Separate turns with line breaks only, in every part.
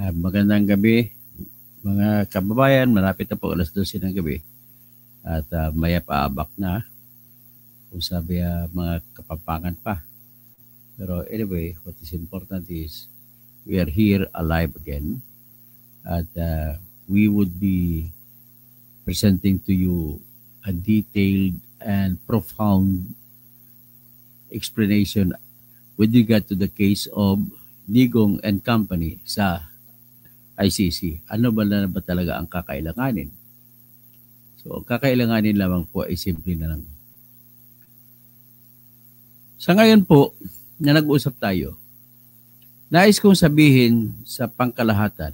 Magandang gabi, mga kababayan. Malapit na po alas 12 ng gabi. At maya paabak na kung sabi mga kapampangan pa. Pero anyway, what is important is we are here alive again. At we would be presenting to you a detailed and profound explanation with regard to the case of Digong and Company sa ICC. Ano ba na ba talaga ang kakailanganin? So, ang kakailanganin lamang po ay simple na lang. Sa ngayon po, na nag-usap tayo, nais kong sabihin sa pangkalahatan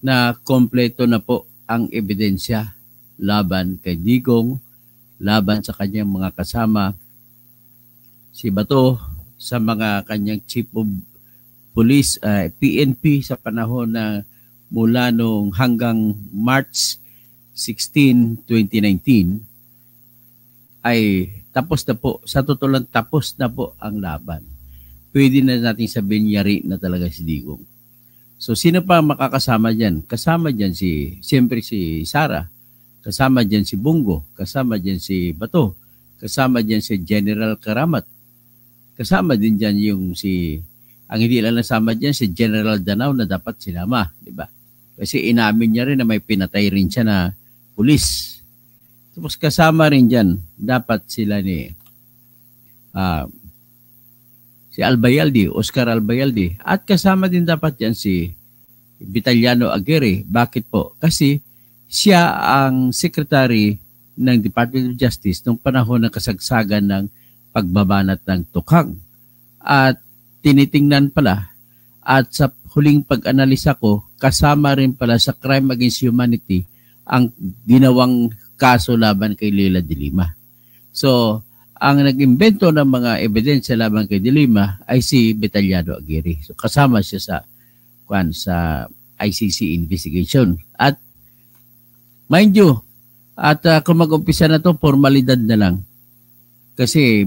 na kompleto na po ang ebidensya laban kay Digong, laban sa kanyang mga kasama, si Bato, sa mga kanyang chief of police, PNP sa panahon na mula nung hanggang March 16, 2019 ay tapos na po. Sa totoo lang, tapos na po ang laban. Pwede na natin sabihin yari na talaga si Digong. So sino pa makakasama dyan? Kasama dyan siyempre si Sara, kasama dyan si Bungo, kasama dyan si Bato, kasama dyan si General Karamat, kasama din dyan ang hindi lang nasama dyan si General Danao na dapat sinama, di ba? Kasi inamin niya rin na may pinatay rin siya na pulis. Tapos kasama rin dyan, dapat sila si Albayalde, Oscar Albayalde. At kasama din dapat yan si Vitaliano Aguirre. Bakit po? Kasi siya ang secretary ng Department of Justice nung panahon ng kasagsagan ng pagbabanat ng tukhang. At tinitingnan pala at sa huling pag-analisa ko, kasama rin pala sa crime against humanity ang ginawang kaso laban kay Leila de Lima. So, ang nag-imbento ng mga ebidensya laban kay de Lima ay si Vitaliano Aguirre. So, kasama siya sa ICC investigation. At mind you, kung mag-umpisa na to, formalidad na lang. Kasi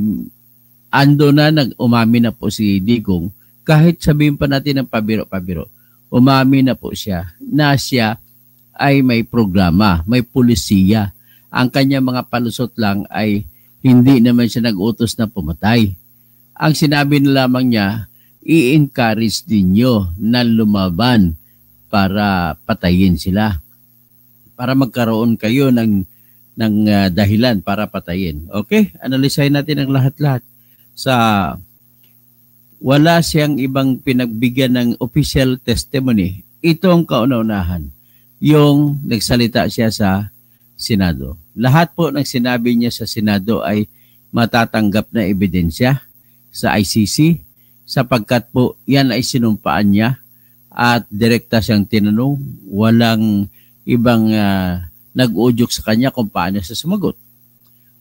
ando na nag-umami na po si Digong, kahit sabihin pa natin ng pabiro-pabiro, umami na po siya na siya ay may programa, may pulisiya. Ang kanya mga palusot lang ay hindi naman siya nag-utos na pumatay. Ang sinabi na lamang niya, i-encourage ninyo na lumaban para patayin sila. Para magkaroon kayo ng dahilan para patayin. Okay? Analisahin natin ang lahat-lahat. Wala siyang ibang pinagbigyan ng official testimony. Ito ang kauna-unahan. Yung nagsalita siya sa Senado. Lahat po ng sinabi niya sa Senado ay matatanggap na ebidensya sa ICC sapagkat po yan ay sinumpaan niya at direkta siyang tinanong. Walang ibang nag-udyok sa kanya kung paano siya sumagot.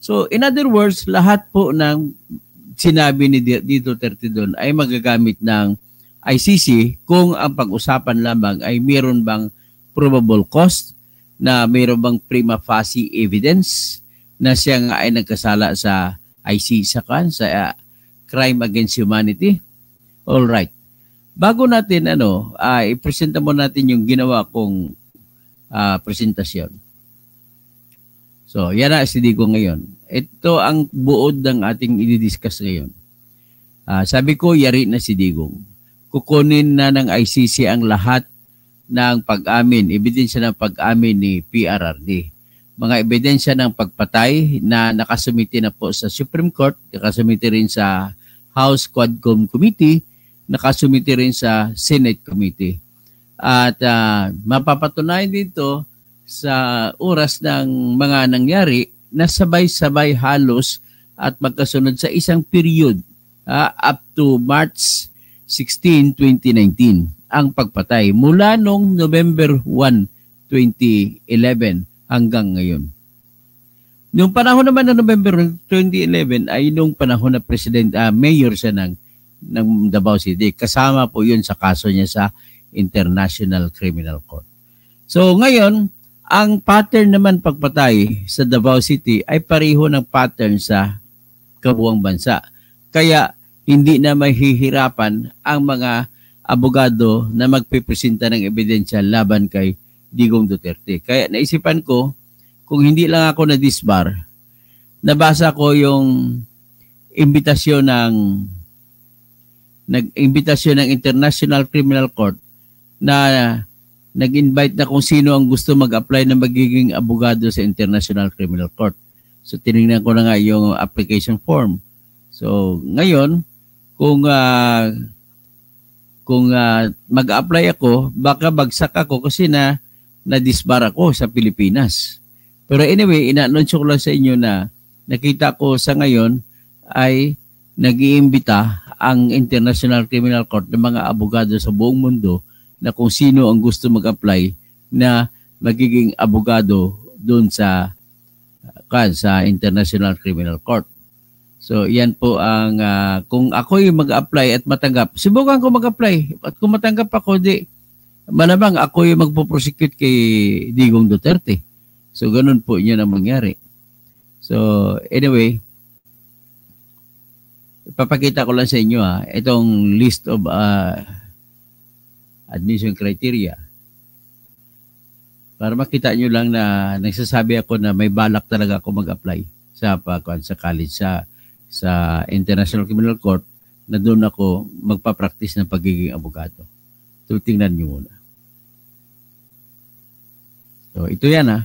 So in other words, lahat po ng sinabi ni Duterte doon ay magagamit ng ICC kung ang pag-usapan lamang ay mayroon bang probable cause, na mayroon bang prima facie evidence na siya nga ay nagkasala sa ICC sa crime against humanity. All right. Bago natin i-presenta mo natin yung ginawa kong presentasyon. So, yan na si Digong ngayon. Ito ang buod ng ating i-discuss ngayon. Sabi ko, yari na si Digong. Kukunin na ng ICC ang lahat ng pag-amin, ebidensya ng pag-amin ni PRRD. Mga ebidensya ng pagpatay na nakasumiti na po sa Supreme Court, nakasumiti rin sa House Quadcom Committee, nakasumiti rin sa Senate Committee. At mapapatunayan dito sa oras ng mga nangyari na sabay-sabay halos at magkasunod sa isang period up to March 16, 2019 ang pagpatay mula noong November 1, 2011 hanggang ngayon. Noong panahon naman ng November 2011 ay noong panahon na mayor siya ng Davao City. Kasama po yun sa kaso niya sa International Criminal Court. So ngayon, ang pattern naman pagpatay sa Davao City ay pareho ng pattern sa kabuuang bansa. Kaya hindi na mahihirapan ang mga abogado na magpipresenta ng ebidensya laban kay Digong Duterte. Kaya naisipan ko, kung hindi lang ako na-disbar, nabasa ko yung imbitasyon ng International Criminal Court na nag-invite na kung sino ang gusto mag-apply na magiging abogado sa International Criminal Court. So tinignan ko na nga yung application form. So ngayon, kung mag-apply ako, baka bagsak ako kasi na-disbar ako sa Pilipinas. Pero anyway, ina-announce ko lang sa inyo na nakita ko sa ngayon ay nag-iimbita ang International Criminal Court ng mga abogado sa buong mundo na kung sino ang gusto mag-apply na magiging abogado doon sa International Criminal Court. So, yan po ang, kung ako yung mag-apply at matanggap, subukan ko mag-apply. At kung matanggap ako, malamang ako yung magpo-prosecute kay Digong Duterte. So, ganun po yun ang mangyari. So, anyway, ipapakita ko lang sa inyo itong list of admission criteria. Para makita nyo lang na nagsasabi ako na may balak talaga ako mag-apply sa college, sa International Criminal Court, na doon ako magpa-practice ng pagiging abogado. So, tingnan nyo muna. So, ito yan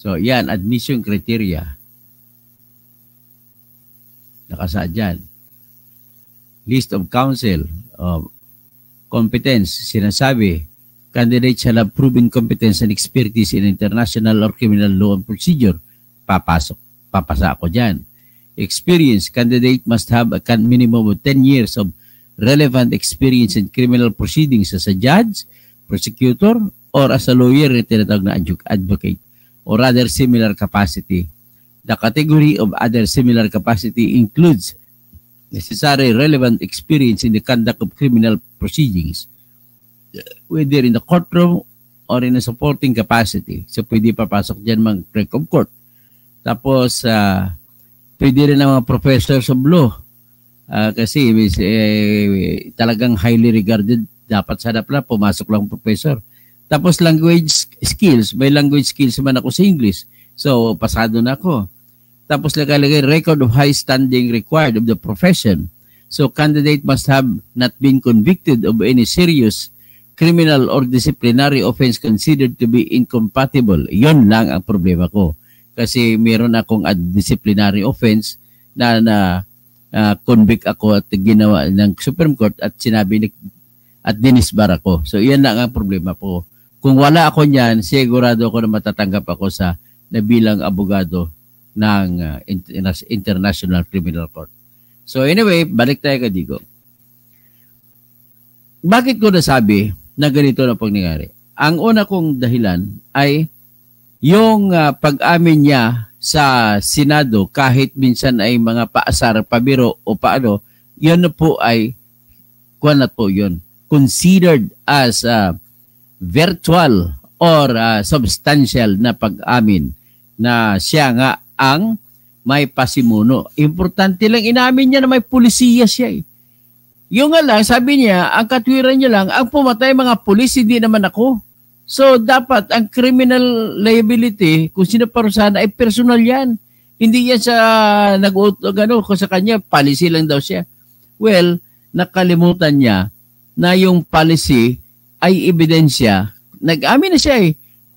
So, yan, admission criteria. Nakasaad dyan. List of counsel, competence, sinasabi, candidate shall have proven competence and expertise in international or criminal law and procedure. Papasa ako dyan. Experience, candidate must have a minimum of 10 years of relevant experience in criminal proceedings as a judge, prosecutor, or as a lawyer na tinatawag na advocate, or other similar capacity. The category of other similar capacity includes necessary relevant experience in the conduct of criminal proceedings, whether in the courtroom or in a supporting capacity. So, pwede papasok dyan mga clerk of court. Tapos, pwede rin ang mga professors of law. Kasi talagang highly regarded. Dapat sana pala pumasok lang professor. Tapos language skills. May language skills man ako sa English. So, pasado na ako. Tapos nakalagay record of high standing required of the profession. So, candidate must have not been convicted of any serious criminal or disciplinary offense considered to be incompatible. Yon lang ang problema ko. Kasi meron akong disciplinary offense na convict ako at ginawa ng Supreme Court at sinabi at dinisbar ako. So, yan lang ang problema ko. Kung wala ako niyan, sigurado ako na matatanggap ako sa nabilang abogado ng International Criminal Court. So anyway, balik tayo kay Digong. Bakit ko nasabi na ganito na pangyayari? Ang una kong dahilan ay yung pag-amin niya sa Senado kahit minsan ay mga paasar, pabiro o paano, yun po ay considered as virtual or substantial na pag-amin na siya nga ang may pasimuno. Importante lang, inamin niya na may pulisiya siya. Yung nga lang, sabi niya, ang katwiran niya lang, ang pumatay mga pulis, hindi naman ako. So, dapat ang criminal liability, kung sino parusahan, ay personal yan. Hindi yan sa kung sa kanya, policy lang daw siya. Well, nakalimutan niya na yung policy ay ebidensya, nag-amin na siya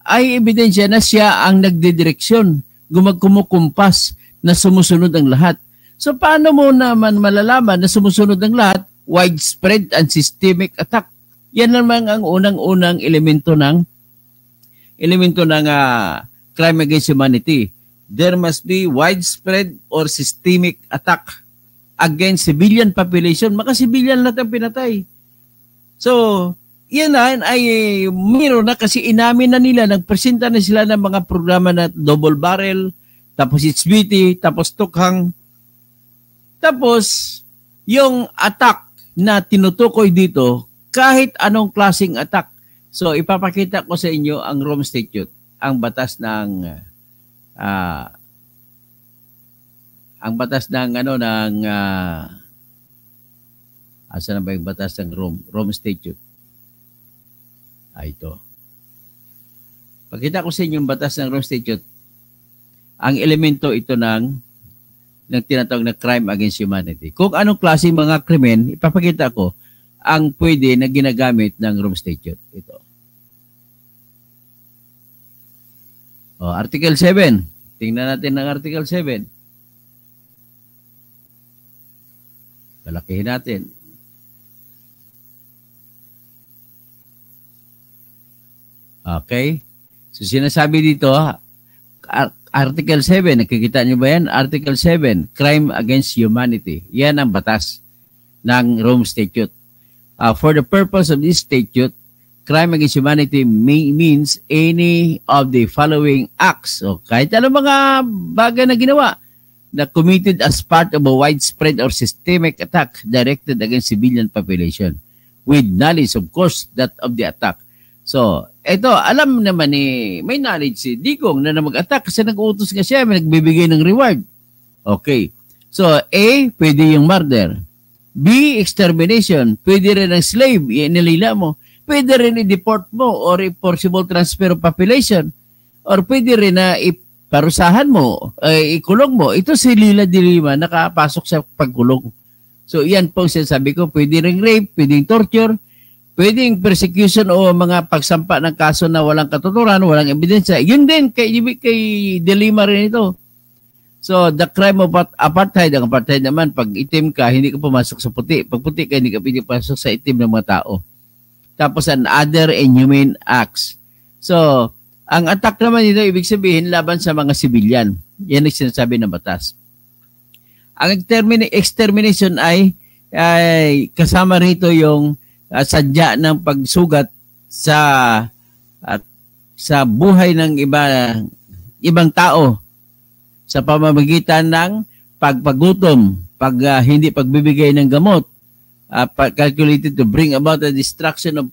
ay ebidensya na siya ang nagdidireksyon, kumukumpas na sumusunod ang lahat. So paano mo naman malalaman na sumusunod ang lahat? Widespread and systemic attack. Yan naman ang unang-unang elemento ng crime against humanity. There must be widespread or systemic attack against civilian population. Maka-civilian lahat ang pinatay. So, yan ay meron na kasi inamin na nila, nagpresenta na sila ng mga programa na double barrel, tapos HBT, tapos tukhang. Tapos, yung attack na tinutukoy dito, kahit anong klaseng attack. So, ipapakita ko sa inyo ang Rome Statute, ang batas ng ang batas ng asa na ba yung batas ng Rome Statute? Ito. Pakita ko sa inyo yung batas ng Rome Statute. Ang elemento ito ng tinatawag na crime against humanity. Kung anong klase mga krimen, ipapakita ko ang pwede na ginagamit ng Rome Statute. Ito. Article 7. Tingnan natin ng Article 7. Palakihin natin. Okay. So sinasabi dito, Article 7, nakikita niyo ba yan? Article 7, Crime Against Humanity. Yan ang batas ng Rome Statute. For the purpose of this statute, crime against humanity means any of the following acts. So, kahit ano mga bagay na ginawa na committed as part of a widespread or systemic attack directed against civilian population with knowledge, of course, that of the attack. So, ito, alam naman may knowledge si Digong na mag-attack kasi nag-uutos nga siya, may nagbibigay ng reward. Okay. So, A, pwede yung murder. B, extermination. Pwede rin ang slave, inilila mo. Pwede rin i-deport mo or forcible transfer of population. Or pwede rin na iparusahan mo, ikulong mo. Ito si Lila de Lima, nakapasok sa pagkulong. So, yan po sinasabi ko, pwede rin rape, pwedeng torture, pwedeng persecution o mga pagsampa ng kaso na walang katuturan, walang ebidensya. Yun din, kay de Lima rin ito. So, the crime of apartheid, ang apartheid naman, pag itim ka, hindi ka pumasok sa puti. Pag puti ka, hindi ka pinipasok sa itim ng mga tao. Tapos, an other inhumane acts. So, ang attack naman dito, ibig sabihin, laban sa mga sibilyan. Yan ang sinasabi ng batas. Ang extermination ay kasama rito yung sadya ng pagsugat sa buhay ng ibang tao sa pamamagitan ng pagpagutom, hindi pagbibigay ng gamot, calculated to bring about the destruction of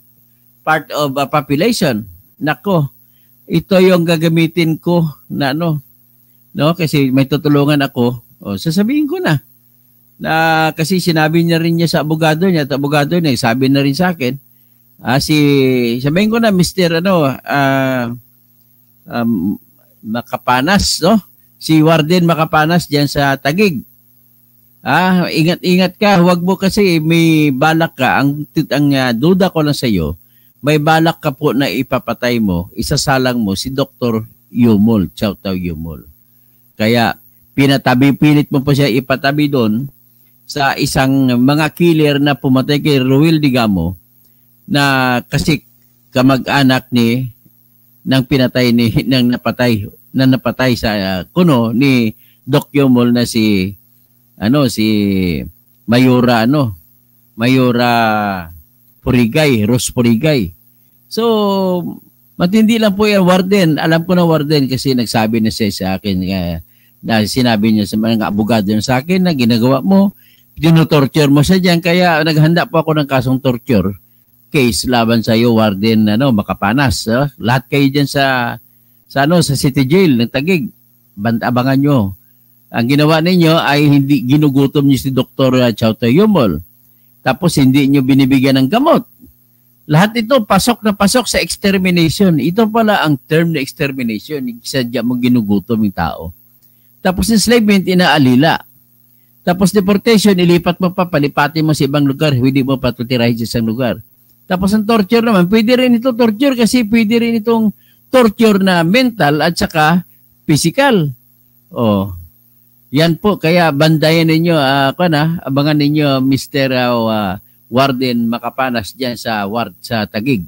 part of a population. Nako, ito yung gagamitin ko na kasi may tutulungan ako. Sasabihin ko na kasi sinabi niya rin niya sa abogado niya, at abogado niya sabi na rin sa akin, sabihin ko na Mr. Makapanas, si Warden Makapanas diyan sa Taguig. Ingat-ingat ka, huwag mo kasi may balak ka. Ang duda ko lang sa iyo, may balak ka po na ipapatay mo, isasalang mo si Dr. Yumol, Chow Tao Yumol. Kaya pilit mo pa siya ipatabi doon sa isang mga killer na pumatay kay Ruel Digamo na kasi kamag-anak ng napatay sa kuno ni Doc Yumol na si Mayora Purigay, Rose Purigay. So, matindi lang po yan, Warden. Alam ko na, Warden, kasi nagsabi na siya sa akin na sinabi niya sa mga abogado sa akin na ginagawa mo, tinutorture mo siya dyan. Kaya naghanda po ako ng kasong torture case laban sa iyo, Warden Makapanas. Lahat kayo dyan sa City Jail ng Taguig. Abangan nyo. Ang ginawa ninyo ay hindi ginugutom niyo si Dr. Chow Tao Yumol. Tapos hindi niyo binibigyan ng gamot. Lahat ito pasok na pasok sa extermination. Ito pala ang term na extermination. Sadya mo ginugutom yung tao. Tapos enslavement, inaalila. Tapos deportation, ilipat mo pa, palipatin mo sa ibang lugar. Hindi mo patutirahin sa isang lugar. Tapos ang torture naman, pwede rin ito torture kasi pwede rin itong torture na mental at saka physical. Yan po, kaya bandayan ninyo, abangan ninyo Mr. Warden Makapanas dyan sa Taguig.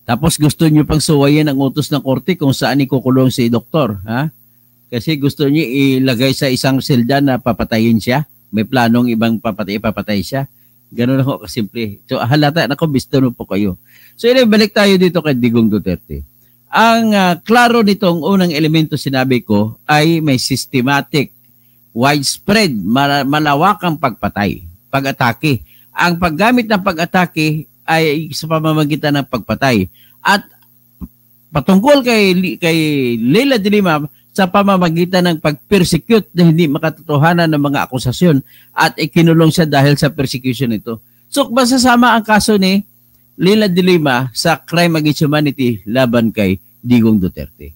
Tapos gusto nyo pang suwayin ang utos ng korte kung saan ikukulong si doktor. Kasi gusto nyo ilagay sa isang selda na papatayin siya. May planong ibang papatay siya. Ganun ako kasimple. So halata, bisto po kayo. So balik tayo dito kay Digong Duterte. Ang klaro nitong unang elemento sinabi ko ay may systematic, widespread, malawakang pag-atake. Ang paggamit ng pag-atake ay sa pamamagitan ng pagpatay. At patungkol kay Leila de Lima, sa pamamagitan ng pag-persecute na hindi makatotohanan ng mga akusasyon at ikinulong siya dahil sa persecution ito. So, masasama ang kaso ni Leila de Lima sa crime against humanity laban kay Digong Duterte.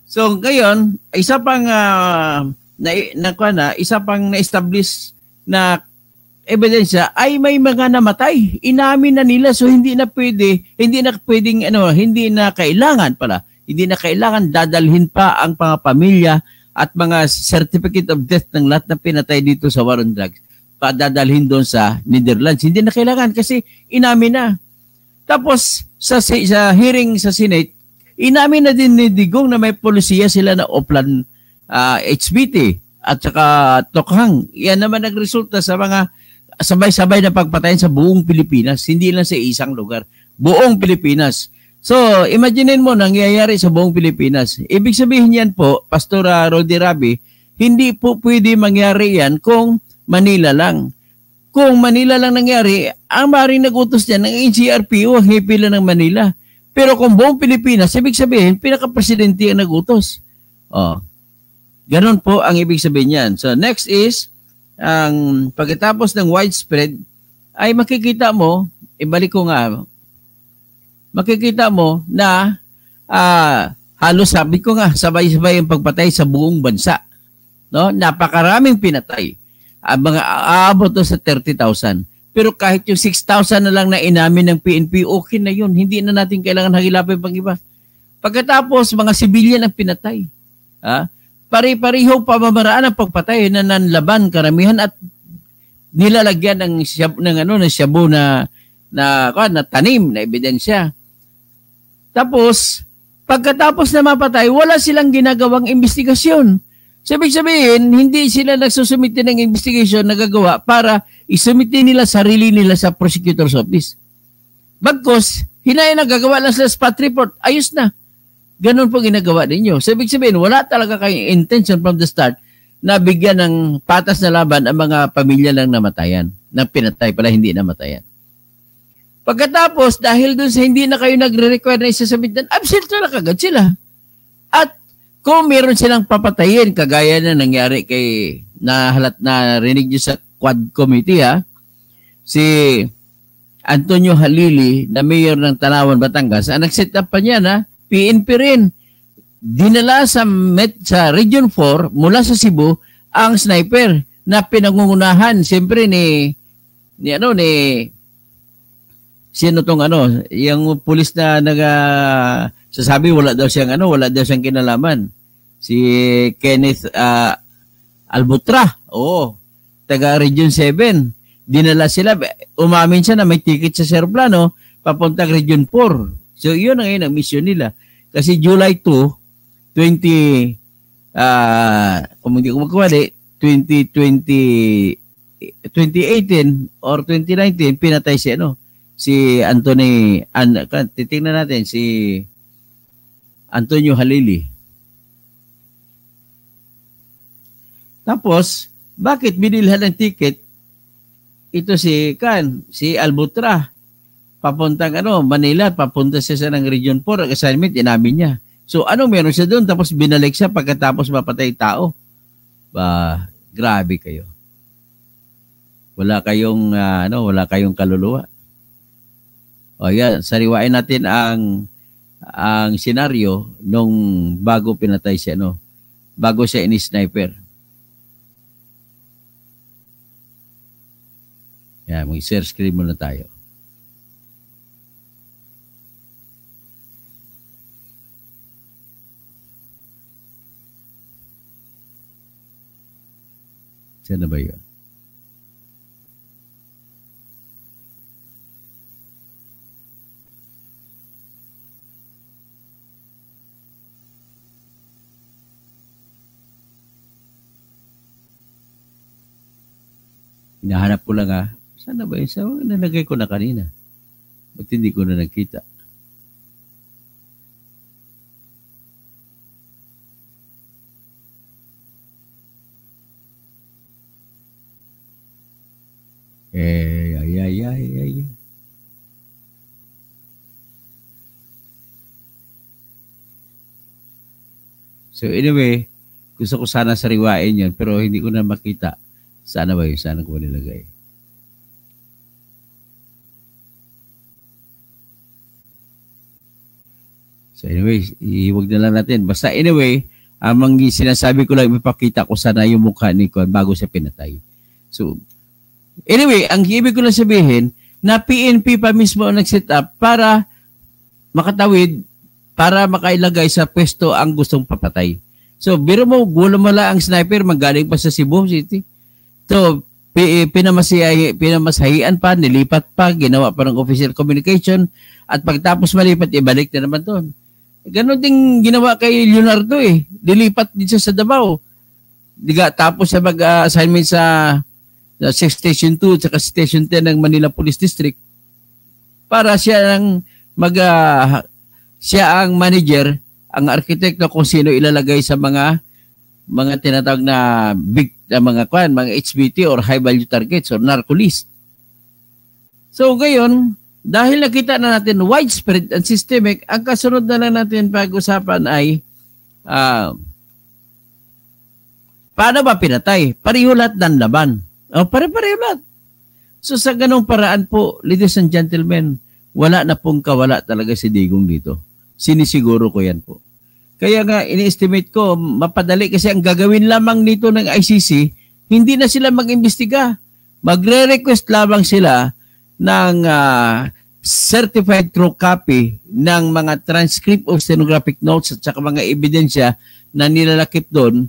So, ngayon, isa pang na-establish na ebidensya ay may mga namatay. Inamin na nila, so hindi na kailangan dadalhin pa ang mga pamilya at mga certificate of death ng lahat na pinatay dito sa war on drugs, padadalhin doon sa Netherlands. Hindi na kailangan kasi inamin na. Tapos sa hearing sa Senate, inamin na din ni Digong na may polisiya sila na Oplan HBT at saka Tokhang. Yan naman nagresulta sa mga sabay-sabay na pagpatayin sa buong Pilipinas, hindi lang sa isang lugar, buong Pilipinas. So, imaginein mo nangyayari sa buong Pilipinas. Ibig sabihin yan po, Pastor Rodi Rabi, hindi po pwede mangyari yan kung Manila lang. Kung Manila lang nangyari, ang maaaring nagutos niyan ng NCRPO, hepe lang ng Manila. Pero kung buong Pilipinas, ibig sabihin, pinaka-presidente ang nagutos. Oh. Ganon po ang ibig sabihin yan. So, next is, ang pagkatapos ng widespread, ay makikita mo, ibalik ko nga, makikita mo na halos sabi ko nga, sabay-sabay ang pagpatay sa buong bansa. No? Napakaraming pinatay. Mga aabot sa 30,000. Pero kahit yung 6,000 na lang na inamin ng PNP, okay na yun. Hindi na natin kailangan hagilapin pang iba. Pagkatapos, mga sibilyan ang pinatay. Pari-pariho pamamaraan ang pagpatay na nanlaban karamihan at nilalagyan ng shabu na tanim na ebidensya. Tapos, pagkatapos na mapatay, wala silang ginagawang investigasyon. So, ibig sabihin, hindi sila nagsusumite ng investigation na gagawa para isumite nila sarili nila sa prosecutor's office. Bagkos, hinay na gagawa lang sa spot report, ayos na. Ganun po ginagawa ninyo. So, ibig sabihin, wala talaga kayong intention from the start na bigyan ng patas na laban ang mga pamilya lang namatayan. Na pinatay pala, hindi namatayan. Pagkatapos, dahil doon sa hindi na kayo nagre-require na isasubmit, absent na kagad sila. At kung meron silang papatayin, kagaya na nangyari kay narinig nyo sa Quad Committee, si Antonio Halili, na mayor ng Tanawan, Batangas, ang nag-set up pa niya na PNP rin. Dinala sa Region 4 mula sa Cebu ang sniper na pinangungunahan siyempre ni sino tong yung pulis na sasabi wala daw siyang kinalaman. Si Kenneth Albutra. Oo. Taga Region 7. Dinala sila, umamin siya na may ticket sa aeroplano papuntang Region 4. So yun ang ngayon ang mission nila. Kasi July 2, 2018 or 2019 pinatay si Anthony, titingnan natin si Antonio Halili. Tapos, bakit binilhan ng ticket ito si Albutra papuntang Manila, papunta siya ng Region 4, ang assignment inamin niya. So meron siya doon tapos binalik siya pagkatapos mapatay tao. Grabe kayo. Wala kayong kaluluwa. O yan, sariwain natin ang senaryo nung bago pinatay siya, bago siya ini-sniper. Yan, mag-share screen muna tayo. Saan na ba yun? Hinahanap ko lang Saan na ba yun? Saan nalagay ko na kanina? Ba't hindi ko na nakita? Ay. So anyway, gusto ko sana sariwain yun, pero hindi ko na makita. Sana ba yun? Sana ko nilagay. So anyway, iwag na lang natin. Basta anyway, amang sinasabi ko lang, ipapakita ko sana yung mukha ni Kwan bago siya pinatay. So anyway, ang ibig ko lang sabihin, na PNP pa mismo ang nag-set up para makatawid, para makailagay sa pwesto ang gustong papatay. So, biro mo, gulo mo lang ang sniper, magaling pa sa Cebu City. So, pinamasahian pa, nilipat pa, ginawa pa ng official communication, at pagtapos malipat, ibalik na naman doon. Ganon din ginawa kay Leonardo eh. Dilipat din siya sa Davao. Tapos siya mag-assignment sa Station 2 at Station 10 ng Manila Police District para siya siya ang manager, ang arkitekto kung sino ilalagay sa mga tinatawag na big mga HBT or high value targets or narco list. So ngayon, dahil nakita na natin widespread and systemic, ang kasunod na lang natin pag-usapan ay paano ba pinatay? Pareho lahat ng laban. Pare-pareho lahat. So sa ganong paraan po, ladies and gentlemen, wala na pong kawala talaga si Digong dito. Sinisiguro ko yan po. Kaya nga, ini-estimate ko, mapadali kasi ang gagawin lamang nito ng ICC, hindi na sila mag-imbestiga. Magre-request lamang sila ng certified true copy ng mga transcript of stenographic notes at saka mga ebidensya na nilalakip doon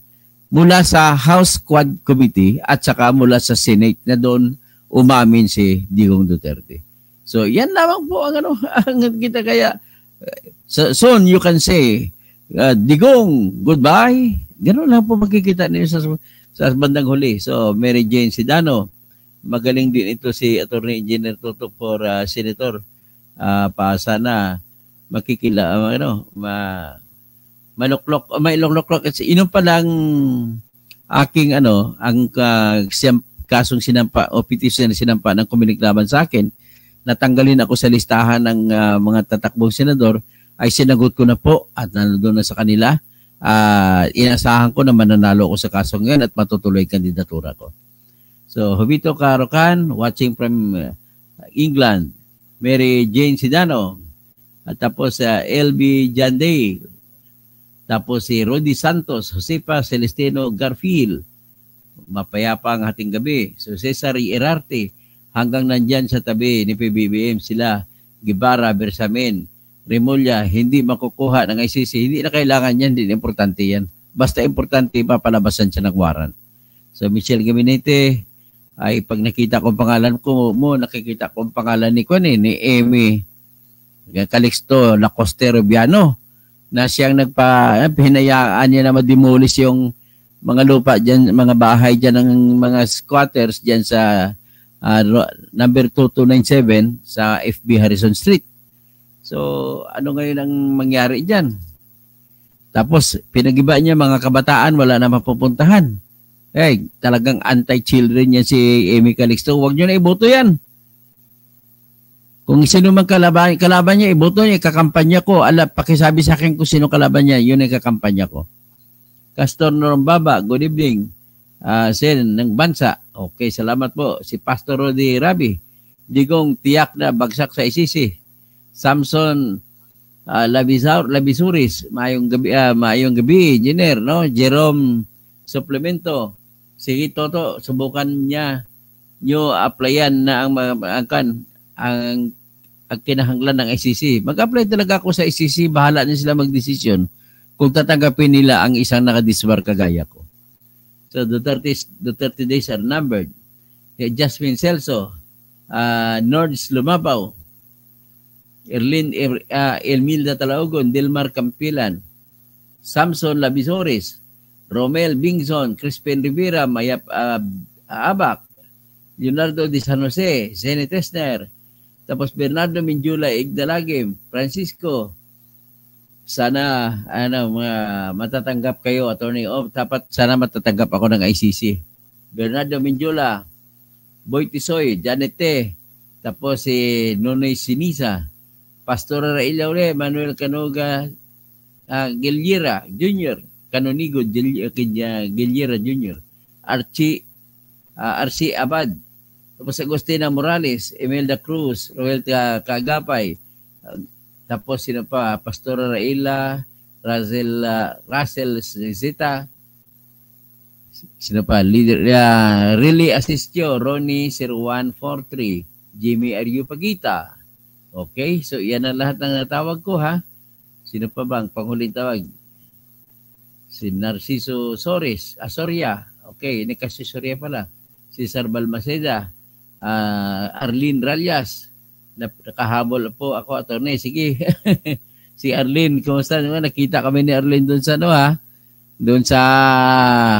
mula sa House Quad Committee at saka mula sa Senate na doon umamin si Digong Duterte. So, yan lamang po ang ang kita kaya soon you can say Digong, goodbye. Ganoon lang po makikita niyo sa bandang huli. So, Mary Jane Sidano, magaling din ito si Attorney Engineer Tutok for Senator. Sana makikila mailoklok at inom pa lang aking ang kasong sinampa o petition na sinampa ng Comelec laban sa akin, natanggalin ako sa listahan ng mga tatakbong senador, ay sinagot ko na po at nandoon na sa kanila. Inasahan ko na mananalo ko sa kasong yan at matutuloy kandidatura ko. So, Jovito Carocan, watching from England, Mary Jane Sidano, at tapos LB Janday, tapos si Rodi Santos, Josepa Celestino Garfield, mapayapa ang ating gabi. So Cesar Irarte, hanggang nandyan sa tabi ni PBBM sila, Guevara, Bersamin, Remulla, hindi makukuha ng ICC. Hindi na kailangan yan, hindi importante yan. Basta importante, papalabasan siya ng warrant. So Michelle Gabinete, ay pag nakita kong pangalan nakikita kong pangalan ni Amy Calixto Lacostero Biano, na siyang hinayaan niya na ma-demolish yung mga lupa dyan, mga bahay dyan ng mga squatters dyan sa number 2297 sa FB Harrison Street. So, ano ngayon ang mangyari dyan? Tapos, pinag-iba niya mga kabataan, wala na mapupuntahan. Talagang anti-children yan si Amy Calixto. Huwag nyo na iboto yan. Kung sino man kalaban niya, iboto niya, ikakampanya ko. Pakisabi sa akin kung sino kalaban niya, yun ay kakampanya ko. Castor Norambaba, good evening. Sen ng Bansa. Okay, salamat po. Si Pastor Rodi Rabi, Digong tiyak na bagsak sa ICC. Samson Labisuris, maayong gabi, engineer, no? Jerome Suplemento. Sige Toto, subukan nyo applyan na ang kinahanglan ng ICC. Mag-apply talaga ako sa ICC, bahala na sila magdesisyon kung tatanggapin nila ang isang nakadisbar kagaya ko. So, the 30 days are numbered. Jasmine Celso, Nords Lumabaw, Elmilda Talaogon, Delmar Campilan, Samson Labisores, Romel Bingson, Crispin Rivera, Mayap Abak, Leonardo de San Jose, Zene Tesner, tapos Bernardo Minjula Igdalagim, Francisco, sana matatanggap kayo, Attorney dapat sana matatanggap ako ng ICC. Bernardo Minjula, Boy Tisoy, Janet T, tapos si Nonoy Sinisa, Pastor Raila Ule, Manuel Canoga, Gilira Jr., Canonigo Gilliera Jr., Archie Abad, tapos Agustina Morales, Imelda Cruz, Roel Cagapay, tapos sino pa, Pastora Raila, Russell Zita, sino pa, leader, Really Asistio, Ronnie 0143, Jimmy Ariupagita. Okay, so yan ang lahat ng natawag ko, ha. Sino pa bang panghuling tawag? Si Narciso Soria. Okay, ini kasi Soria pala. Cesar Balmaceda, Arlene Ralias, nakahabol po ako, attorney. Sige. Si Arlene, kumusta naman? Nakita kami ni Arlene doon sa doon sa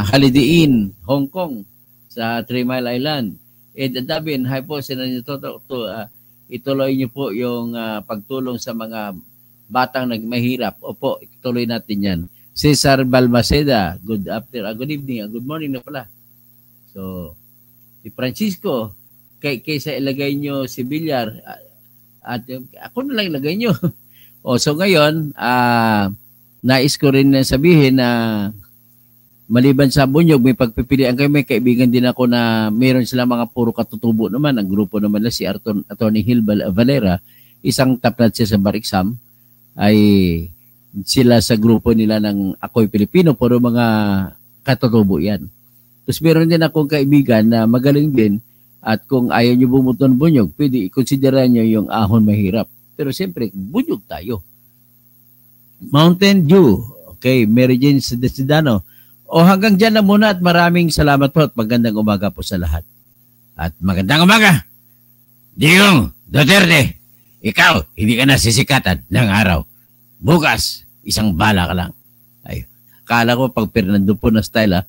Holiday Inn, Hong Kong, sa 3 Mile Island. Ed Dabin, hi po, ituloy niyo po yung pagtulong sa mga batang nagmahirap. Opo, ituloy natin yan. Cesar Balmaceda, good evening, good morning na pala. So, si Francisco, kaysa ilagay nyo si Villar, at ako na lang ilagay nyo. So ngayon, nais ko rin sabihin na maliban sa Bunyog, may pagpipilian kayo, may kaibigan din ako na mayroon sila mga puro katutubo naman. Ang grupo naman na si Attorney Hill Valera, isang tapnad siya sa bar exam, ay sila sa grupo nila ng Ako'y Pilipino, puro mga katutubo yan. Tapos meron din akong kaibigan na magaling din, at kung ayaw nyo bumuton Bunyog, pwede i-considera nyo yung Ahon Mahirap. Pero siyempre, Bunyog tayo. Mountain Dew. Okay, Mary Jane Desidano. O hanggang dyan na muna at maraming salamat po at magandang umaga po sa lahat. At magandang umaga, Digong Duterte. Ikaw, hindi ka na sisikatan ng araw. Bukas, isang bala ka lang. Ay, akala ko pag Fernando po na style,